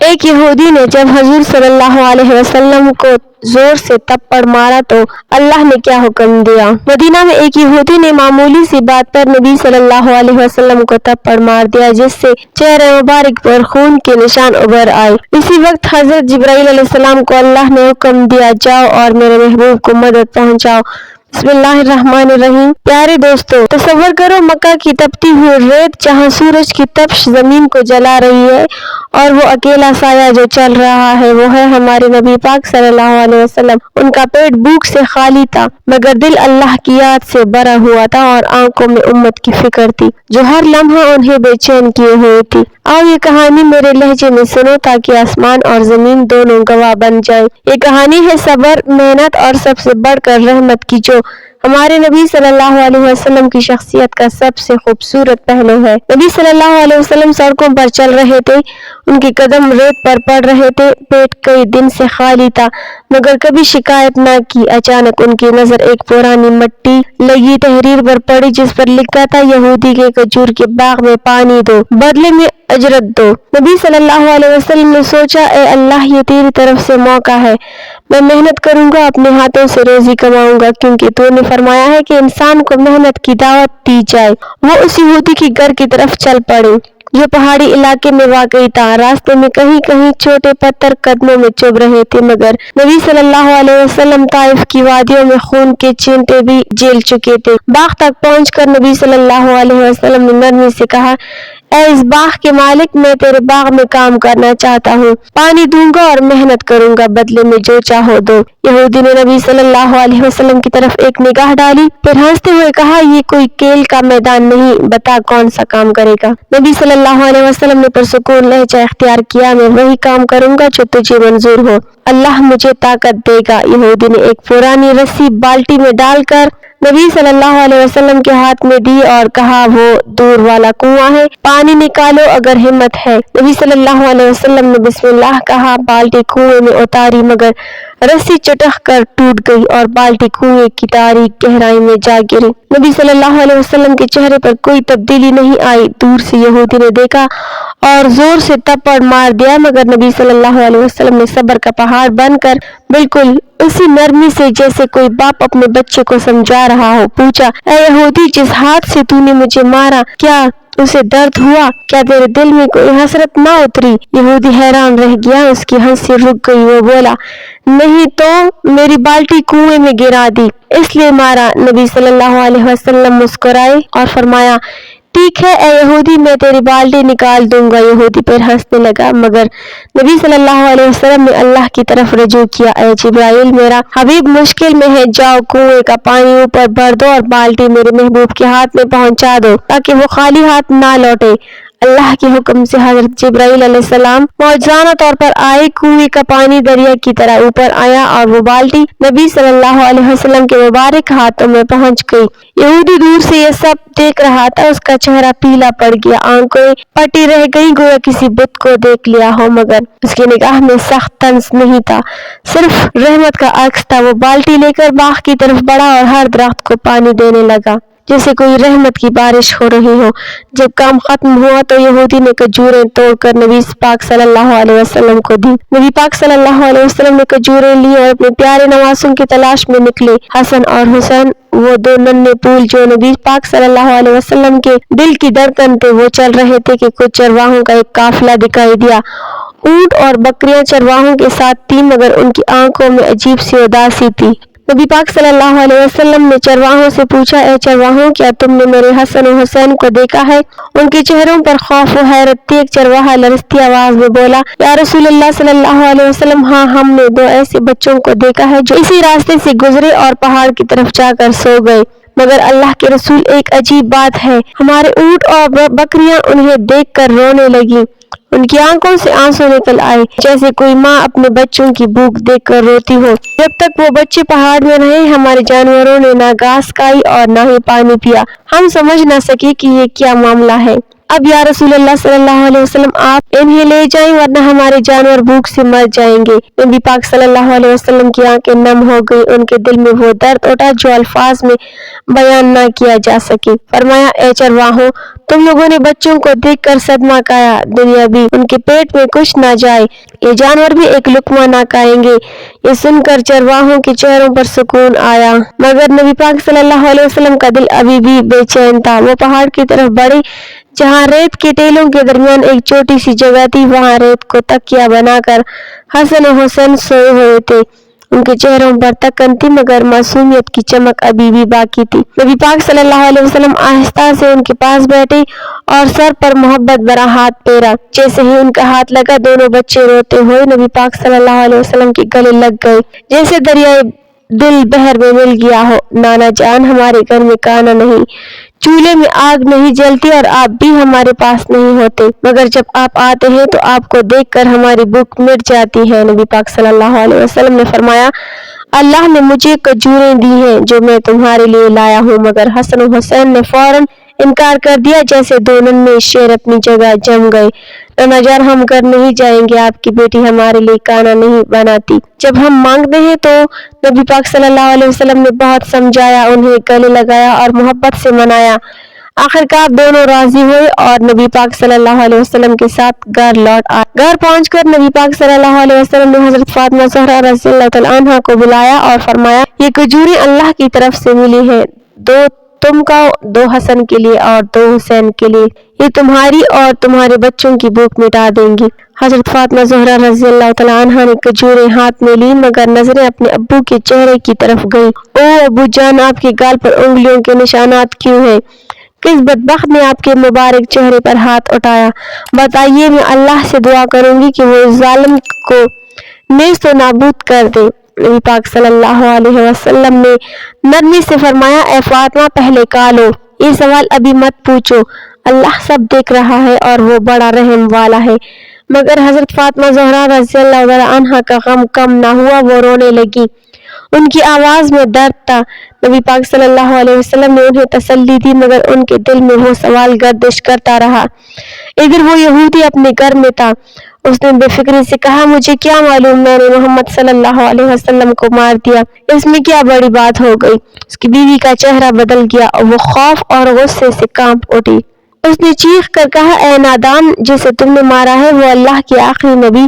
ایک یہودی نے جب حضور صلی اللہ علیہ وسلم کو زور سے تپڑ مارا تو اللہ نے کیا حکم دیا؟ مدینہ میں ایک یہودی نے معمولی سی بات پر نبی صلی اللہ علیہ وسلم کو تپڑ مار دیا جس سے چہرے مبارک پر خون کے نشان ابھر آئے۔ اسی وقت حضرت جبرائیل علیہ السلام کو اللہ نے حکم دیا، جاؤ اور میرے محبوب کو مدد پہنچاؤ۔ بسم اللہ الرحمن الرحیم۔ پیارے دوستو، تصور کرو مکہ کی تپتی ہوئی ریت جہاں سورج کی تپش زمین کو جلا رہی ہے، اور وہ اکیلا سایہ جو چل رہا ہے وہ ہے ہمارے نبی پاک صلی اللہ علیہ وسلم۔ ان کا پیٹ بھوک سے خالی تھا مگر دل اللہ کی یاد سے بھرا ہوا تھا اور آنکھوں میں امت کی فکر تھی جو ہر لمحہ انہیں بے چین کیے ہوئے تھی۔ آؤ یہ کہانی میرے لہجے میں سنو تاکہ آسمان اور زمین دونوں گواہ بن جائیں۔ یہ کہانی ہے صبر، محنت اور سب سے بڑھ کر رحمت کی، جو ہمارے نبی صلی اللہ علیہ وسلم کی شخصیت کا سب سے خوبصورت پہلو ہے۔ نبی صلی اللہ علیہ وسلم سڑکوں پر چل رہے تھے، ان کے قدم ریت پر پڑ رہے تھے، پیٹ کئی دن سے خالی تھا مگر کبھی شکایت نہ کی۔ اچانک ان کی نظر ایک پرانی مٹی لگی تحریر پر پڑی جس پر لکھا تھا، یہودی کے کھجور کے باغ میں پانی دو، بدلے میں اجرت دو۔ نبی صلی اللہ علیہ وسلم نے سوچا، اے اللہ، یہ تیری طرف سے موقع ہے، میں محنت کروں گا، اپنے ہاتھوں سے روزی کماؤں گا، کیونکہ تو نے فرمایا ہے کہ انسان کو محنت کی دعوت دی جائے۔ وہ اس یہودی کے گھر کی طرف چل پڑے جو پہاڑی علاقے میں واقع تھا۔ راستے میں کہیں کہیں چھوٹے پتھر قدموں میں چبھ رہے تھے مگر نبی صلی اللہ علیہ وسلم طائف کی وادیوں میں خون کے چینٹے بھی جھیل چکے تھے۔ باغ تک پہنچ کر نبی صلی اللہ علیہ وسلم نے نرمی سے کہا، اے اس باغ کے مالک، میں تیرے باغ میں کام کرنا چاہتا ہوں، پانی دوں گا اور محنت کروں گا، بدلے میں جو چاہو دو۔ یہودی نے نبی صلی اللہ علیہ وسلم کی طرف ایک نگاہ ڈالی، پھر ہنستے ہوئے کہا، یہ کوئی کھیل کا میدان نہیں، بتا کون سا کام کرے گا؟ نبی صلی اللہ علیہ وسلم نے پرسکون لہجہ اختیار کیا، میں وہی کام کروں گا جو تجھے منظور ہو، اللہ مجھے طاقت دے گا۔ یہودی نے ایک پرانی رسی بالٹی میں ڈال کر نبی صلی اللہ علیہ وسلم کے ہاتھ میں دی اور کہا، وہ دور والا کنواں ہے، پانی نکالو اگر ہمت ہے۔ نبی صلی اللہ علیہ وسلم نے بسم اللہ کہا، بالٹی کنویں میں اتاری مگر رسی چٹخ کر ٹوٹ گئی اور بالٹی کنویں کی تاریک گہرائی میں جا گری۔ نبی صلی اللہ علیہ وسلم کے چہرے پر کوئی تبدیلی نہیں آئی۔ دور سے یہودی نے دیکھا اور زور سے تپڑ مار دیا مگر نبی صلی اللہ علیہ وسلم نے صبر کا پہاڑ بن کر بالکل اسی نرمی سے جیسے کوئی باپ اپنے بچے کو سمجھا رہا ہو پوچھا، اے یہودی، جس ہاتھ سے تو نے مجھے مارا، کیا اسے درد ہوا؟ کیا تیرے دل میں کوئی حسرت نہ اتری؟ یہودی حیران رہ گیا، اس کی ہنسی رک گئی۔ وہ بولا، نہیں تو میری بالٹی کنویں میں گرا دی، اس لیے مارا۔ نبی صلی اللہ علیہ وسلم مسکرائے اور فرمایا، ٹھیک ہے اے یہودی، میں تیری بالٹی نکال دوں گا۔ یہودی پھر ہنسنے لگا مگر نبی صلی اللہ علیہ وسلم نے اللہ کی طرف رجوع کیا، اے جبرائیل، میرا حبیب مشکل میں ہے، جاؤ کنویں کا پانی اوپر بھر دو اور بالٹی میرے محبوب کے ہاتھ میں پہنچا دو تاکہ وہ خالی ہاتھ نہ لوٹے۔ اللہ کے حکم سے حضرت جبرائیل علیہ السلام معجزانہ طور پر آئے، کنویں کا پانی دریا کی طرح اوپر آیا اور وہ بالٹی نبی صلی اللہ علیہ وسلم کے مبارک ہاتھوں میں پہنچ گئی۔ یہودی دور سے یہ سب دیکھ رہا تھا، اس کا چہرہ پیلا پڑ گیا، آنکھیں پٹی رہ گئی گویا کسی بت کو دیکھ لیا ہو مگر اس کی نگاہ میں سخت طنز نہیں تھا، صرف رحمت کا عکس تھا۔ وہ بالٹی لے کر باغ کی طرف بڑھا اور ہر درخت کو پانی دینے لگا جیسے کوئی رحمت کی بارش ہو رہی ہو۔ جب کام ختم ہوا تو یہودی نے کھجوریں توڑ کر نبی پاک صلی اللہ علیہ وسلم کو دی۔ نبی پاک صلی اللہ علیہ وسلم نے کھجوریں لی اور اپنے پیارے نواسوں کی تلاش میں نکلے۔ حسن اور حسین، وہ دو ننھے پھول جو نبی پاک صلی اللہ علیہ وسلم کے دل کی دھڑکن تھے، وہ چل رہے تھے کہ کچھ چرواہوں کا ایک قافلہ دکھائی دیا۔ اونٹ اور بکریاں چرواہوں کے ساتھ تھیں مگر ان کی آنکھوں میں عجیب سی اداسی تھی۔ نبی پاک صلی اللہ علیہ وسلم نے چرواہوں سے پوچھا، اے چرواہوں، کیا تم نے میرے حسن و حسین کو دیکھا ہے؟ ان کے چہروں پر خوف و حیرت تھی۔ ایک چرواہا لرزتی آواز میں بولا، یا رسول اللہ صلی اللہ علیہ وسلم، ہاں، ہم نے دو ایسے بچوں کو دیکھا ہے جو اسی راستے سے گزرے اور پہاڑ کی طرف جا کر سو گئے، مگر اللہ کے رسول، ایک عجیب بات ہے، ہمارے اونٹ اور بکریاں انہیں دیکھ کر رونے لگیں، ان کی آنکھوں سے آنسو نکل آئے جیسے کوئی ماں اپنے بچوں کی بھوک دیکھ کر روتی ہو۔ جب تک وہ بچے پہاڑ میں رہے ہمارے جانوروں نے نہ گھاس کھائی اور نہ ہی پانی پیا، ہم سمجھ نہ سکے کہ یہ کیا معاملہ ہے۔ اب یا رسول اللہ صلی اللہ علیہ وسلم آپ انہیں لے جائیں ورنہ ہمارے جانور بھوک سے مر جائیں گے۔ نبی پاک صلی اللہ علیہ وسلم کی آنکھیں نم ہو گئی، ان کے دل میں وہ درد اٹھا جو الفاظ میں بیان نہ کیا جا سکے۔ فرمایا اے چرواہوں، تم لوگوں نے بچوں کو دیکھ کر صدمہ کھایا، دنیا بھی ان کے پیٹ میں کچھ نہ جائے، یہ جانور بھی ایک لقمہ نہ کھائیں گے۔ یہ سن کر چرواہوں کے چہروں پر سکون آیا، مگر نبی پاک صلی اللہ علیہ وسلم کا دل ابھی بھی بے چین تھا۔ وہ پہاڑ کی طرف بڑھے جہاں ریت کے ٹیلوں کے درمیان ایک چھوٹی سی جگہ تھی، وہاں ریت کو تکیہ بنا کر حسن و حسین سوئے ہوئے تھے۔ ان کے چہروں پر تکن تھی مگر معصومیت کی چمک ابھی بھی باقی تھی۔ نبی پاک صلی اللہ علیہ وسلم آہستہ سے ان کے پاس بیٹھے اور سر پر محبت بھرا ہاتھ پھیرا۔ جیسے ہی ان کا ہاتھ لگا، دونوں بچے روتے ہوئے نبی پاک صلی اللہ علیہ وسلم کے گلے لگ گئے، جیسے دریائے دل بحر میں مل گیا ہو۔ نانا جان، ہمارے گھر میں کھانا نہیں، چولہے میں آگ نہیں جلتی اور آپ بھی ہمارے پاس نہیں ہوتے، مگر جب آپ آتے ہیں تو آپ کو دیکھ کر ہماری بھوک مٹ جاتی ہے۔ نبی پاک صلی اللہ علیہ وسلم نے فرمایا اللہ نے مجھے کھجوریں دی ہیں جو میں تمہارے لیے لایا ہوں، مگر حسن و حسین نے فوراً انکار کر دیا، جیسے دو ننھے شیر اپنی جگہ جم گئے۔ نانا جان، ہم گھر نہیں جائیں گے، آپ کی بیٹی ہمارے لیے کھانا نہیں بناتی۔ جب ہم مانگتے ہیں تو نبی پاک صلی اللہ علیہ وسلم نے بہت سمجھایا، انہیں گلے لگایا اور محبت سے منایا۔ آخرکار دونوں راضی ہوئے اور نبی پاک صلی اللہ علیہ وسلم کے ساتھ گھر لوٹ آئے۔ گھر پہنچ کر نبی پاک صلی اللہ علیہ وسلم نے حضرت فاطمہ زہرا رضی اللہ تعالیٰ عنہا کو بلایا اور فرمایا یہ کھجوریں اللہ کی طرف سے ملی ہیں، دو تم کھاؤ، دو حسن کے لیے اور دو حسین کے لیے، یہ تمہاری اور تمہارے بچوں کی بھوک مٹا دیں گی۔ حضرت فاطمہ زہرا رضی اللہ تعالیٰ عنہا نے کھجوریں ہاتھ میں لی مگر نظریں اپنے ابو کے چہرے کی طرف گئیں۔ او ابو جان، آپ کے گال پر انگلیوں کے نشانات کیوں ہیں؟ کس بدبخت نے آپ کے مبارک چہرے پر ہاتھ اٹھایا؟ بتائیے، میں اللہ سے دعا کروں گی کہ وہ اس ظالم کو نیست و نابود کر دے۔ نبی پاک صلی اللہ علیہ وسلم نے نرمی سے فرمایا اے فاطمہ، پہلے کھا لو، یہ سوال ابھی مت پوچھو، اللہ سب دیکھ رہا ہے اور وہ بڑا رحم والا ہے۔ مگر حضرت فاطمہ زہرا رضی اللہ عنہا کا غم کم نہ ہوا، وہ رونے لگی، ان کی آواز میں درد تھا۔ نبی پاک صلی اللہ علیہ وسلم نے انہیں تسلی دی مگر ان کے دل میں وہ سوال گردش کرتا رہا۔ ادھر وہ یہودی اپنے گھر میں تھا، اس نے بے فکری سے کہا مجھے کیا معلوم، میں نے محمد صلی اللہ علیہ وسلم کو مار دیا، اس میں کیا بڑی بات ہو گئی؟ اس کی بیوی کا چہرہ بدل گیا اور وہ خوف اور غصے سے کانپ اٹھی۔ اس نے چیخ کر کہا اے نادان، جسے تم نے مارا ہے وہ اللہ کے آخری نبی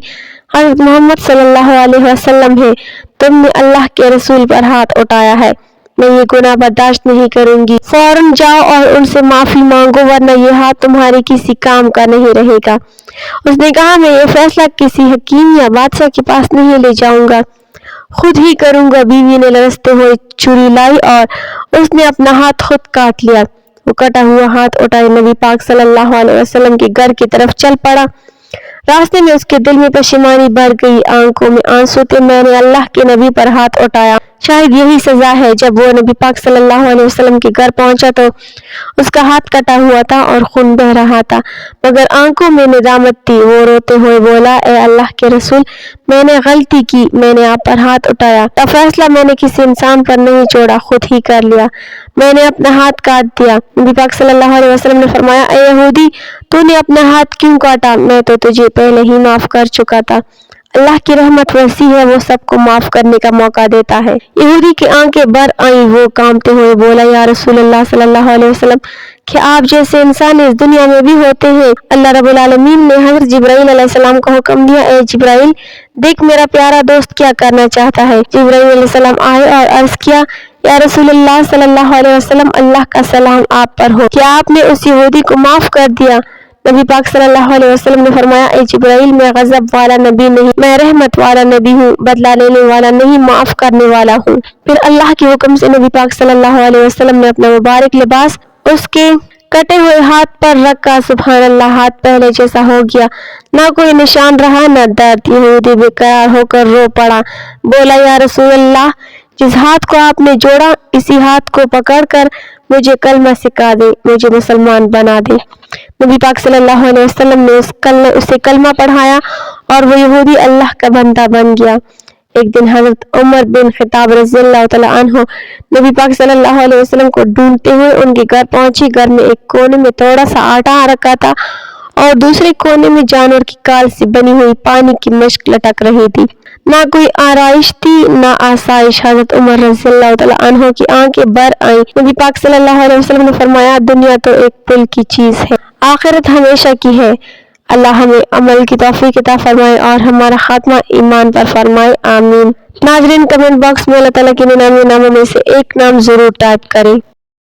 حضرت محمد صلی اللہ علیہ وسلم ہے، تم نے اللہ کے رسول پر ہاتھ اٹھایا ہے، میں یہ گناہ برداشت نہیں کروں گی، فوراً جاؤ اور ان سے معافی مانگو ورنہ یہ ہاتھ تمہارے کسی کام کا نہیں رہے گا۔ اس نے کہا میں یہ فیصلہ کسی حکیم یا بادشاہ کے پاس نہیں لے جاؤں گا، خود ہی کروں گا۔ بیوی نے لرزتے ہوئے چھری لائی اور اس نے اپنا ہاتھ خود کاٹ لیا۔ وہ کٹا ہوا ہاتھ اٹھائے نبی پاک صلی اللہ علیہ وسلم کے گھر کی طرف چل پڑا۔ راستے میں اس کے دل میں پشیمانی بھر گئی، آنکھوں میں آنسو تھے، میں نے اللہ کے نبی پر ہاتھ اٹھایا، شاید یہی سزا ہے۔ جب وہ نبی پاک صلی اللہ علیہ وسلم کے گھر پہنچا تو اس کا ہاتھ کٹا ہوا تھا اور خون بہ رہا تھا مگر آنکھوں میں ندامت تھی۔ وہ روتے ہوئے بولا اے اللہ کے رسول، میں نے غلطی کی، میں نے آپ پر ہاتھ اٹھایا، یہ فیصلہ میں نے کسی انسان پر نہیں چھوڑا، خود ہی کر لیا، میں نے اپنا ہاتھ کاٹ دیا۔ نبی پاک صلی اللہ علیہ وسلم نے فرمایا اے یہودی، تو نے اپنا ہاتھ کیوں کاٹا؟ میں تو تجھے پہلے ہی معاف کر چکا تھا، اللہ کی رحمت وسیع ہے، وہ سب کو معاف کرنے کا موقع دیتا ہے۔ یہودی کی آنکھیں بھر آئیں، وہ کانپتے ہوئے بولا یا رسول اللہ صلی اللہ علیہ وسلم، کہ آپ جیسے انسان اس دنیا میں بھی ہوتے ہیں؟ اللہ رب العالمین نے حضرت جبرائیل علیہ السلام کو حکم دیا اے جبرائیل، دیکھ میرا پیارا دوست کیا کرنا چاہتا ہے۔ جبرائیل علیہ السلام آئے اور عرض کیا یا رسول اللہ صلی اللہ علیہ وسلم، اللہ کا سلام آپ پر ہو، کیا آپ نے اس یہودی کو معاف کر دیا؟ نبی پاک صلی اللہ علیہ وسلم نے فرمایا اے جبرائیل، میں غضب والا نبی نہیں، میں رحمت والا نبی ہوں، بدلہ لینے والا نہیں، معاف کرنے والا ہوں۔ پھر اللہ کے حکم سے نبی پاک صلی اللہ علیہ وسلم نے اپنا مبارک لباس اس کے کٹے ہوئے ہاتھ پر رکھا، سبحان اللہ، ہاتھ پہلے جیسا ہو گیا، نہ کوئی نشان رہا نہ درد۔ یہودی بے قرار ہو کر رو پڑا، بولا یا رسول اللہ، جس ہاتھ کو آپ نے جوڑا اسی ہاتھ کو پکڑ کر مجھے کلمہ سکھا دے، مجھے مسلمان بنا دے۔ نبی پاک صلی اللہ علیہ وسلم نے اسے کلمہ پڑھایا اور وہ یہودی اللہ کا بندہ بن گیا۔ ایک دن حضرت عمر بن خطاب رضی اللہ تعالیٰ عنہ نبی پاک صلی اللہ علیہ وسلم کو ڈھونڈتے ہوئے ان کے گھر پہنچی۔ گھر میں ایک کونے میں تھوڑا سا آٹا رکھا تھا اور دوسرے کونے میں جانور کی کال سے بنی ہوئی پانی کی مشک لٹک رہی تھی۔ نہ کوئی آرائش تھی نہ آسائش۔ حضرت عمر رضی اللہ تعالیٰ عنہ کی آنکھیں بھر آئیں۔ نبی پاک صلی اللہ علیہ وسلم نے فرمایا، دنیا تو ایک پل کی چیز ہے، آخرت ہمیشہ کی ہے۔ اللہ ہمیں عمل کی توفیق عطا فرمائے اور ہمارا خاتمہ ایمان پر فرمائے، آمین۔ ناظرین، کمنٹ باکس میں اللہ تعالیٰ کے 99 ناموں میں سے ایک نام ضرور ٹائپ کریں۔